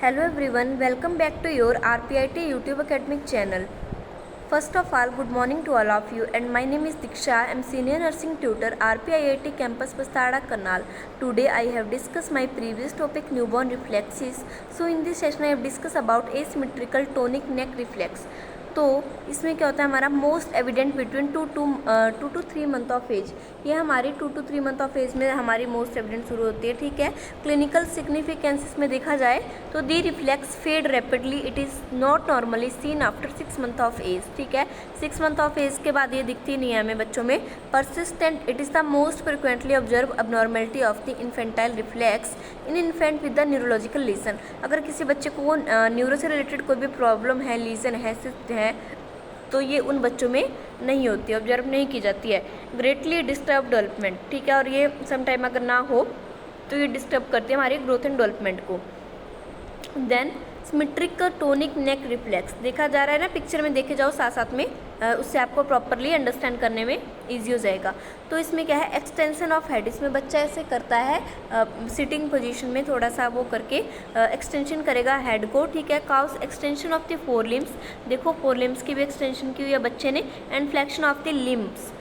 Hello everyone, welcome back to your RPIT YouTube academic channel. First of all, good morning to all of you and my name is Diksha. I am senior nursing tutor RPIT campus Pastada Karnal. Today I have discussed my previous topic newborn reflexes. So in this session I have discussed about asymmetrical tonic neck reflex. तो इसमें क्या होता है हमारा most evident between 2 to 3 month of age. ये हमारी 2 to 3 month of as में हमारी मोस्ट एविडेंट शुरू होती है। ठीक है, क्लिनिकल सिग्निफिकेंस इसमें देखा जाए तो the reflex fade rapidly, it is not normally seen after 6 month of age. ठीक है, 6 मंथ ऑफ एज के बाद ये दिखती नहीं है हमें बच्चों में। Persistent, it is the most frequently observe abnormality of the infantile reflex in infant with the neurological lesion. अगर किसी बच्चे को न्यूरो से रिलेटेड कोई भी प्रॉब्लम है, लीजन है, सिस्ट है, तो ये उन बच्चों में नहीं होती, ऑब्जर्व नहीं की जाती है। ग्रेटली डिस्टर्ब डेवलपमेंट, ठीक है, और ये समटाइम अगर ना हो तो ये डिस्टर्ब करती है हमारी ग्रोथ एंड डेवलपमेंट को। देन सिमेट्रिक टोनिक नेक रिफ्लेक्स देखा जा रहा है ना, पिक्चर में देखे जाओ साथ साथ में, उससे आपको प्रॉपरली अंडरस्टैंड करने में ईजी हो जाएगा। तो इसमें क्या है, एक्सटेंशन ऑफ हेड, इसमें बच्चा ऐसे करता है सिटिंग पोजीशन में थोड़ा सा वो करके एक्सटेंशन करेगा हेड को। ठीक है, cows extension of the four limbs, देखो फोर लिम्स की भी एक्सटेंशन की हुई है बच्चे ने, and flexion of the limbs,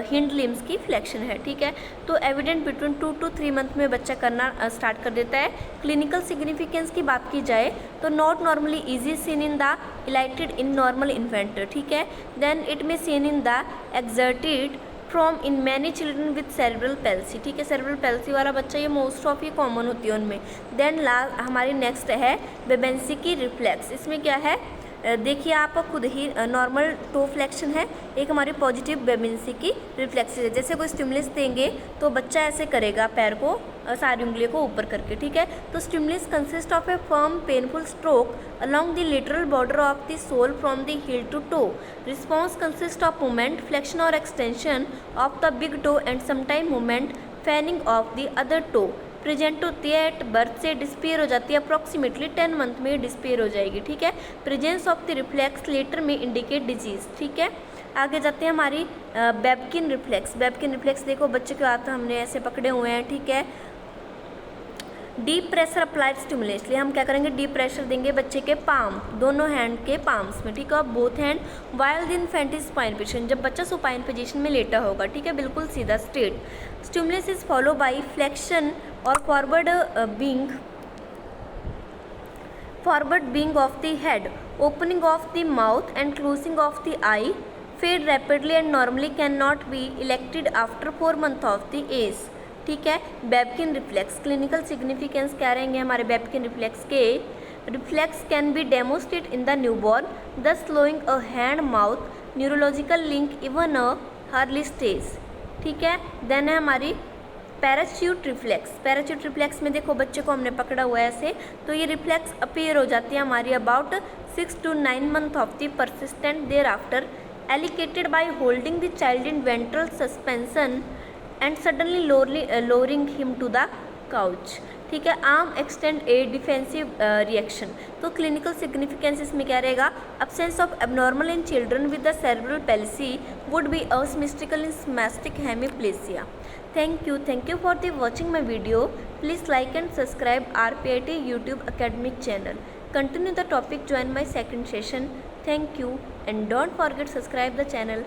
hind limbs की फ्लेक्शन है। ठीक है, तो एविडेंट बिटवीन 2 to 3 मंथ में बच्चा करना स्टार्ट कर देता है। क्लिनिकल सिग्निफिकेंस की बात की जाए तो not normally easy seen in the elicited in normal infant. ठीक है, then it may seen in the exerted from in many children with cerebral palsy. ठीक है, सेरेब्रल पैल्सी वाला बच्चा ये मोस्ट ऑफ ये कॉमन होती है उनमें। देन हमारी नेक्स्ट है बेबेंसी की रिफ्लेक्स। इसमें क्या है, देखिए आप खुद ही नॉर्मल टो फ्लेक्शन है, एक हमारी पॉजिटिव बेबेंसी की रिफ्लेक्स है। जैसे कोई स्टिमुलस देंगे तो बच्चा ऐसे करेगा पैर को, सारी उंगलियों को ऊपर करके। ठीक है, तो stimulus consist of A firm painful stroke along the lateral border of the sole from the heel to toe. Response consists of movement, flexion or extension of the big toe and sometime movement, fanning of the other toe. Present होती है at birth से, despair हो जाती है approximately 10 month में despair हो जाएगी। ठीक है, presence of the reflex later में इंडिकेट डिजीज। ठीक है, आगे जाते हैं हमारी बेबकिन रिफ्लेक्स। बेबकिन रिफ्लेक्स देखो बच्चे के हाथ हमने ऐसे पकड़े हुए हैं। ठीक है, डीप प्रेशर अप्लाइड स्टिमुलेस, इसलिए हम क्या करेंगे, डीप प्रेशर देंगे बच्चे के पाम, दोनों हैंड के पाम्स में। ठीक है, both hand while the infant is supine position, जब बच्चा सुपाइन पोजिशन में लेटा होगा। ठीक है, बिल्कुल सीधा straight. Stimulus is follow by flexion और forward being of the head, opening of the mouth and closing of the eye, fade rapidly and normally can not be elected after 4 month of the age. ठीक है, Babkin reflex, clinical significance क्या रहेंगे हमारे Babkin reflex के, reflex can be demonstrate in the newborn the slowing a hand mouth neurological link even a early stage. ठीक है, then है हमारी पैराच्यूट रिफ्लेक्स। पैराच्यूट रिफ्लेक्स में देखो बच्चे को हमने पकड़ा हुआ है ऐसे, तो ये रिफ्लेक्स अपीयर हो जाती है हमारी about 6 to 9 month of the persistent thereafter, elicited by holding the child in ventral suspension and suddenly lowering him to the couch. ठीक है, arm extend a defensive reaction. तो क्लिनिकल सिग्निफिकेंस इसमें क्या रहेगा, absence of abnormal in children with the cerebral palsy would be asymmetrical in spastic hemiplegia. Thank you for the watching my video. Please like and subscribe RPIT YouTube academic channel. Continue the topic, join my second session. Thank you and don't forget subscribe the channel.